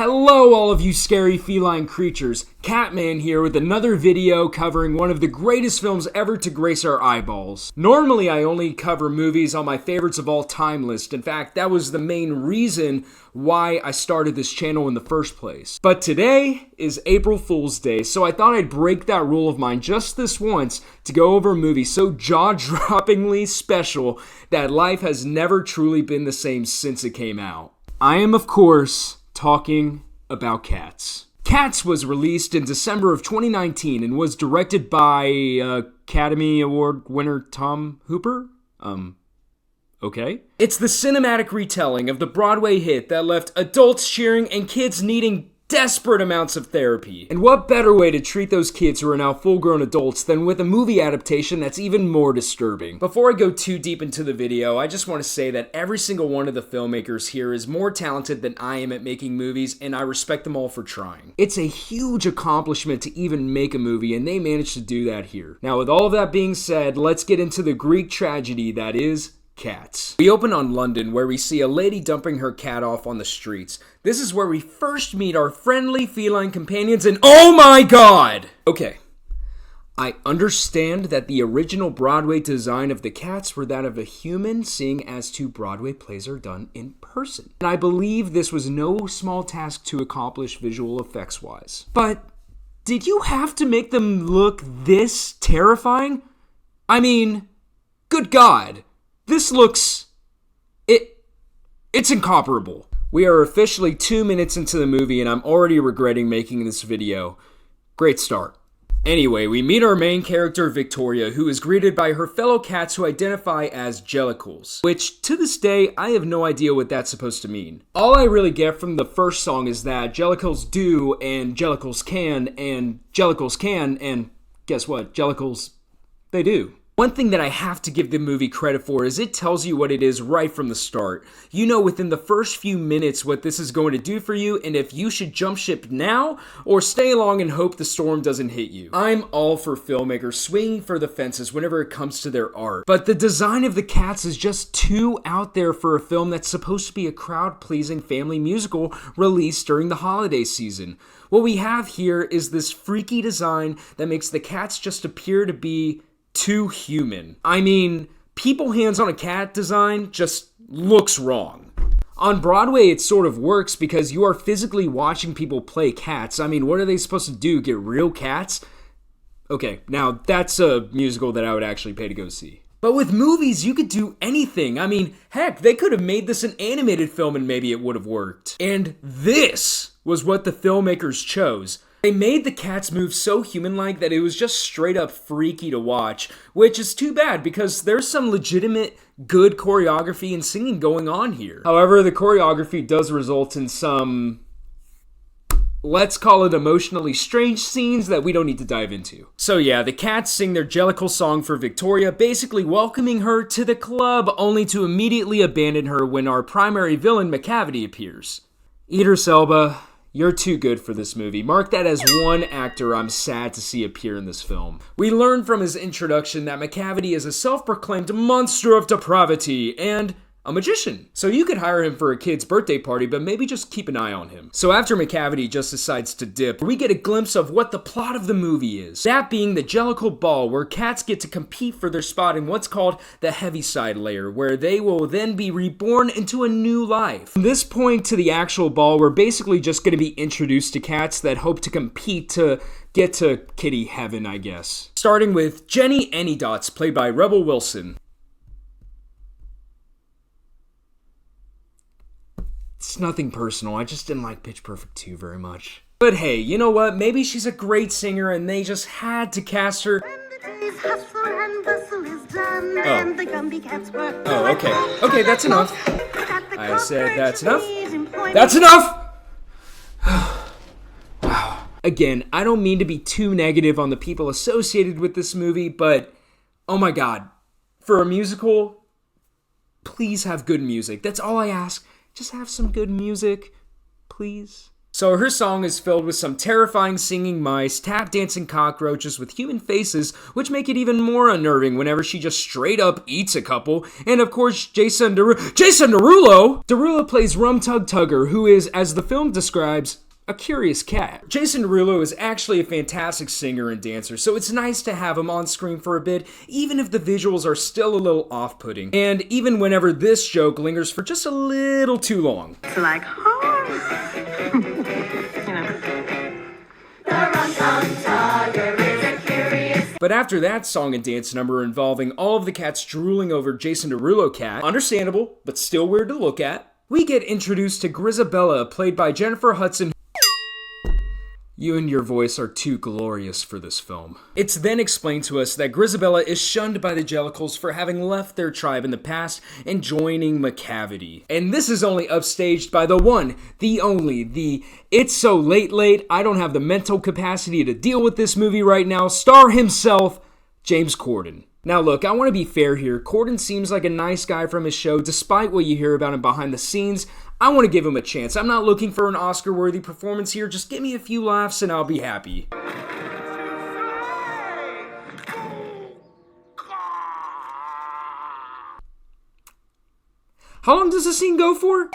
Hello all of you scary feline creatures, Catman here with another video covering one of the greatest films ever to grace our eyeballs. Normally I only cover movies on my favorites of all time list. In fact, that was the main reason why I started this channel in the first place. But today is April Fool's Day, so I thought I'd break that rule of mine just this once to go over a movie so jaw-droppingly special that life has never truly been the same since it came out. I am, of course, talking about Cats. Cats was released in December of 2019 and was directed by Academy Award winner Tom Hooper? Okay. It's the cinematic retelling of the Broadway hit that left adults cheering and kids needing desperate amounts of therapy. And what better way to treat those kids who are now full-grown adults than with a movie adaptation that's even more disturbing. Before I go too deep into the video, I just want to say that every single one of the filmmakers here is more talented than I am at making movies, and I respect them all for trying. It's a huge accomplishment to even make a movie, and they managed to do that here. Now, with all of that being said, let's get into the Greek tragedy that is Cats. We open on London, where we see a lady dumping her cat off on the streets. This is where we first meet our friendly feline companions, and oh my god! Okay, I understand that the original Broadway design of the cats were that of a human, seeing as two Broadway plays are done in person. And I believe this was no small task to accomplish visual effects-wise. But did you have to make them look this terrifying? I mean, good God. This looks... It's incomparable. We are officially 2 minutes into the movie and I'm already regretting making this video. Great start. Anyway, we meet our main character Victoria, who is greeted by her fellow cats who identify as jellicles. Which, to this day, I have no idea what that's supposed to mean. All I really get from the first song is that jellicles do, and jellicles can, and jellicles can, and guess what? Jellicles, they do. One thing that I have to give the movie credit for is it tells you what it is right from the start. You know within the first few minutes what this is going to do for you and if you should jump ship now or stay along and hope the storm doesn't hit you. I'm all for filmmakers swinging for the fences whenever it comes to their art. But the design of the cats is just too out there for a film that's supposed to be a crowd-pleasing family musical released during the holiday season. What we have here is this freaky design that makes the cats just appear to be too human. I mean, people hands on a cat design just looks wrong. On Broadway, it sort of works because you are physically watching people play cats. I mean, what are they supposed to do? Get real cats? Okay, now that's a musical that I would actually pay to go see. But with movies, you could do anything. I mean, heck, they could have made this an animated film and maybe it would have worked. And this was what the filmmakers chose. They made the cats move so human-like that it was just straight up freaky to watch, which is too bad because there's some legitimate good choreography and singing going on here. However, the choreography does result in some, let's call it emotionally strange scenes that we don't need to dive into. So yeah, the cats sing their jellicle song for Victoria, basically welcoming her to the club only to immediately abandon her when our primary villain, Macavity, appears. Idris Elba, you're too good for this movie. Mark that as one actor I'm sad to see appear in this film. We learn from his introduction that Macavity is a self-proclaimed monster of depravity and a magician. So you could hire him for a kid's birthday party, but maybe just keep an eye on him. So after Macavity just decides to dip, we get a glimpse of what the plot of the movie is. That being the Jellicle Ball, where cats get to compete for their spot in what's called the Heaviside Layer, where they will then be reborn into a new life. From this point to the actual ball, we're basically just going to be introduced to cats that hope to compete to get to kitty heaven, I guess. Starting with Jenny Anydots, played by Rebel Wilson. It's nothing personal, I just didn't like Pitch Perfect 2 very much. But hey, you know what? Maybe she's a great singer and they just had to cast her. Oh, okay. Okay, that's enough. I said that's enough. That's enough! Wow. Again, I don't mean to be too negative on the people associated with this movie, but oh my god. For a musical, please have good music. That's all I ask. Just have some good music, please. So her song is filled with some terrifying singing mice, tap dancing cockroaches with human faces, which make it even more unnerving whenever she just straight up eats a couple. And of course, Jason Derulo! Derulo plays Rum Tug Tugger, who is, as the film describes, a curious cat. Jason Derulo is actually a fantastic singer and dancer, so it's nice to have him on screen for a bit, even if the visuals are still a little off-putting. And even whenever this joke lingers for just a little too long. It's like, you know. But after that song and dance number involving all of the cats drooling over Jason Derulo cat, understandable, but still weird to look at, we get introduced to Grizabella, played by Jennifer Hudson. You and your voice are too glorious for this film. It's then explained to us that Grizabella is shunned by the Jellicles for having left their tribe in the past and joining Macavity. And this is only upstaged by the one, the only, the "it's so late, I don't have the mental capacity to deal with this movie right now" star himself, James Corden. Now look, I want to be fair here. Corden seems like a nice guy from his show despite what you hear about him behind the scenes. I want to give him a chance. I'm not looking for an Oscar-worthy performance here. Just give me a few laughs and I'll be happy. How long does the scene go for?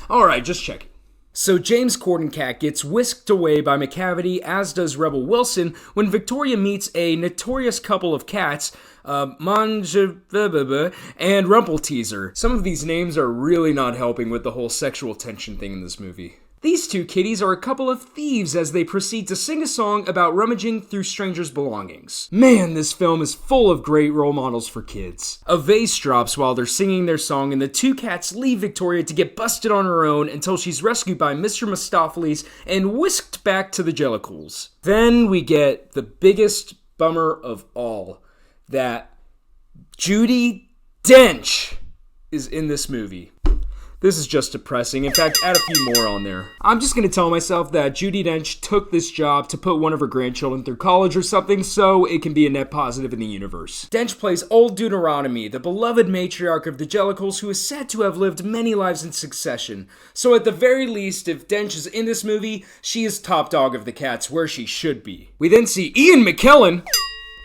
Alright, just checking. So James Corden cat gets whisked away by Macavity, as does Rebel Wilson, when Victoria meets a notorious couple of cats, Mange and Rumpelteazer. Some of these names are really not helping with the whole sexual tension thing in this movie. These two kitties are a couple of thieves as they proceed to sing a song about rummaging through strangers' belongings. Man, this film is full of great role models for kids. A vase drops while they're singing their song, and the two cats leave Victoria to get busted on her own until she's rescued by Mr. Mistopheles and whisked back to the Jellicles. Then we get the biggest bummer of all, that Judy Dench is in this movie. This is just depressing. In fact, add a few more on there. I'm just going to tell myself that Judy Dench took this job to put one of her grandchildren through college or something so it can be a net positive in the universe. Dench plays Old Deuteronomy, the beloved matriarch of the Jellicles who is said to have lived many lives in succession. So at the very least, if Dench is in this movie, she is top dog of the cats where she should be. We then see Ian McKellen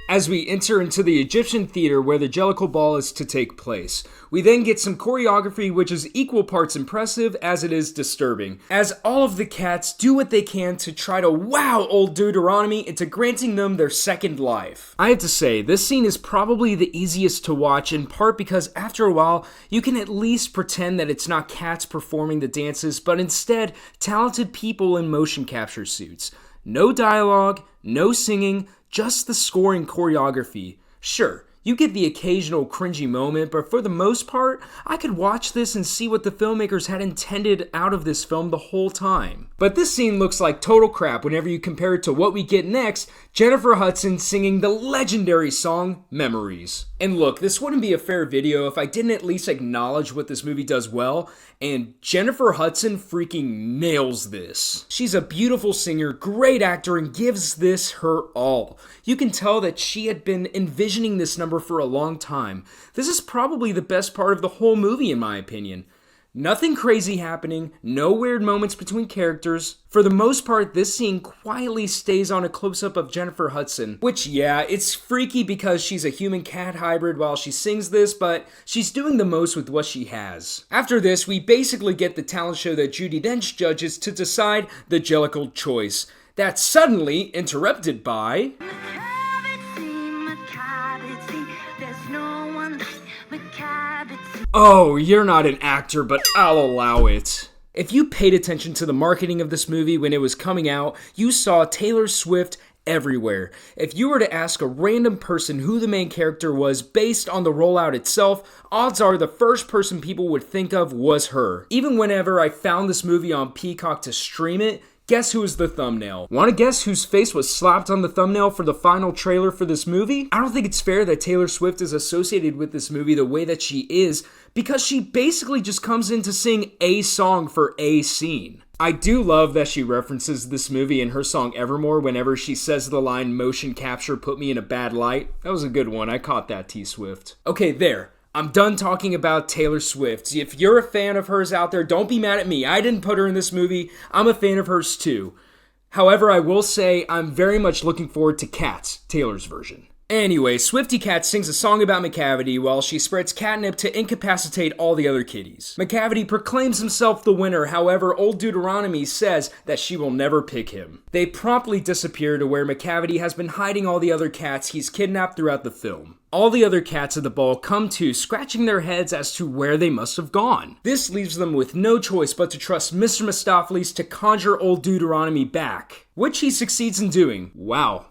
as we enter into the Egyptian theater where the Jellicle Ball is to take place. We then get some choreography which is equal parts impressive as it is disturbing, as all of the cats do what they can to try to wow Old Deuteronomy into granting them their second life. I have to say, this scene is probably the easiest to watch, in part because after a while, you can at least pretend that it's not cats performing the dances, but instead talented people in motion capture suits. No dialogue, no singing, just the scoring choreography. Sure, you get the occasional cringy moment, but for the most part, I could watch this and see what the filmmakers had intended out of this film the whole time. But this scene looks like total crap whenever you compare it to what we get next, Jennifer Hudson singing the legendary song, Memories. And look, this wouldn't be a fair video if I didn't at least acknowledge what this movie does well, and Jennifer Hudson freaking nails this. She's a beautiful singer, great actor, and gives this her all. You can tell that she had been envisioning this number for a long time. This is probably the best part of the whole movie in my opinion. Nothing crazy happening, no weird moments between characters. For the most part, this scene quietly stays on a close-up of Jennifer Hudson, which, yeah, it's freaky because she's a human-cat hybrid while she sings this, but she's doing the most with what she has. After this, we basically get the talent show that Judy Dench judges to decide the Jellicle choice. That's suddenly interrupted by... Oh, you're not an actor, but I'll allow it. If you paid attention to the marketing of this movie when it was coming out, you saw Taylor Swift everywhere. If you were to ask a random person who the main character was based on the rollout itself, odds are the first person people would think of was her. Even whenever I found this movie on Peacock to stream it, guess who was the thumbnail? Want to guess whose face was slapped on the thumbnail for the final trailer for this movie? I don't think it's fair that Taylor Swift is associated with this movie the way that she is, because she basically just comes in to sing a song for a scene. I do love that she references this movie in her song Evermore whenever she says the line, "Motion capture put me in a bad light." That was a good one. I caught that, T Swift. Okay, there. I'm done talking about Taylor Swift. If you're a fan of hers out there, don't be mad at me. I didn't put her in this movie. I'm a fan of hers too. However, I will say I'm very much looking forward to Cats, Taylor's version. Anyway, Swifty Cat sings a song about McCavity while she spreads catnip to incapacitate all the other kitties. McCavity proclaims himself the winner, however, Old Deuteronomy says that she will never pick him. They promptly disappear to where McCavity has been hiding all the other cats he's kidnapped throughout the film. All the other cats at the ball come to, scratching their heads as to where they must have gone. This leaves them with no choice but to trust Mr. Mistopheles to conjure Old Deuteronomy back, which he succeeds in doing. Wow.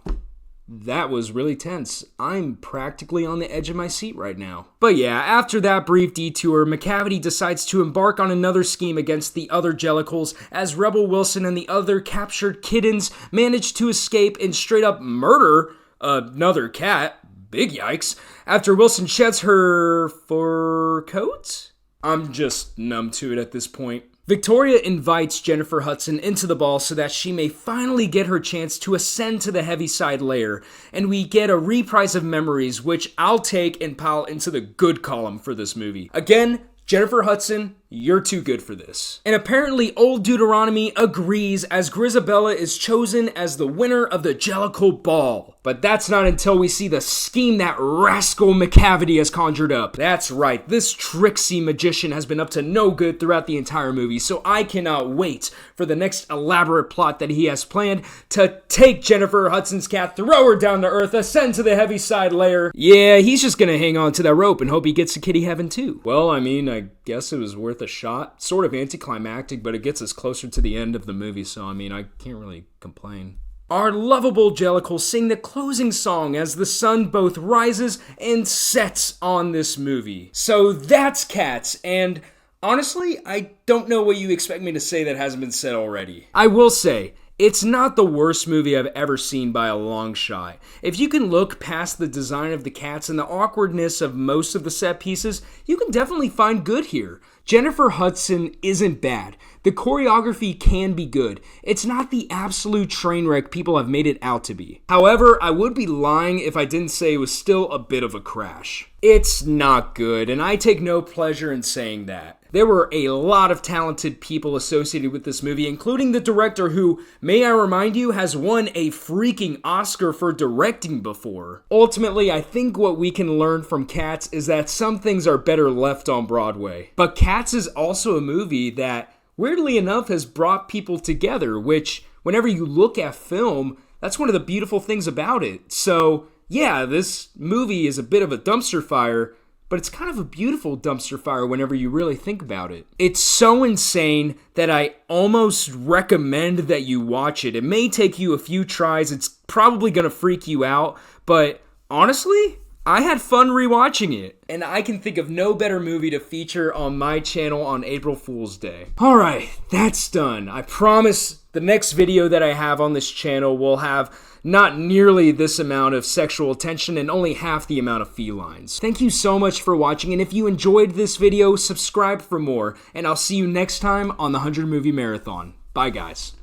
That was really tense. I'm practically on the edge of my seat right now. But yeah, after that brief detour, McCavity decides to embark on another scheme against the other Jellicles as Rebel Wilson and the other captured kittens manage to escape and straight up murder another cat. Big yikes. After Wilson sheds her fur coat? I'm just numb to it at this point. Victoria invites Jennifer Hudson into the ball so that she may finally get her chance to ascend to the Heaviside layer, and we get a reprise of memories, which I'll take and pile into the good column for this movie. Again, Jennifer Hudson, you're too good for this. And apparently Old Deuteronomy agrees as Grisabella is chosen as the winner of the Jellicle Ball. But that's not until we see the scheme that rascal McCavity has conjured up. That's right, this tricksy magician has been up to no good throughout the entire movie, so I cannot wait for the next elaborate plot that he has planned to take Jennifer Hudson's cat, throw her down to earth, ascend to the Heaviside layer. Yeah, he's just gonna hang on to that rope and hope he gets to kitty heaven too. Well, I mean, I guess it was worth a shot. Sort of anticlimactic, but it gets us closer to the end of the movie, so I mean, I can't really complain. Our lovable Jellicles sing the closing song as the sun both rises and sets on this movie. So that's Cats, and honestly, I don't know what you expect me to say that hasn't been said already. I will say, it's not the worst movie I've ever seen by a long shot. If you can look past the design of the cats and the awkwardness of most of the set pieces, you can definitely find good here. Jennifer Hudson isn't bad. The choreography can be good. It's not the absolute train wreck people have made it out to be. However, I would be lying if I didn't say it was still a bit of a crash. It's not good, and I take no pleasure in saying that. There were a lot of talented people associated with this movie, including the director who, may I remind you, has won a freaking Oscar for directing before. Ultimately, I think what we can learn from Cats is that some things are better left on Broadway. But Cats is also a movie that, weirdly enough, has brought people together, which, whenever you look at film, that's one of the beautiful things about it. So, yeah, this movie is a bit of a dumpster fire, but it's kind of a beautiful dumpster fire whenever you really think about it. It's so insane that I almost recommend that you watch it. It may take you a few tries, it's probably gonna freak you out, but honestly, I had fun rewatching it, and I can think of no better movie to feature on my channel on April Fool's Day. Alright, that's done. I promise the next video that I have on this channel will have not nearly this amount of sexual attention and only half the amount of felines. Thank you so much for watching, and if you enjoyed this video, subscribe for more, and I'll see you next time on the 100 Movie Marathon. Bye, guys.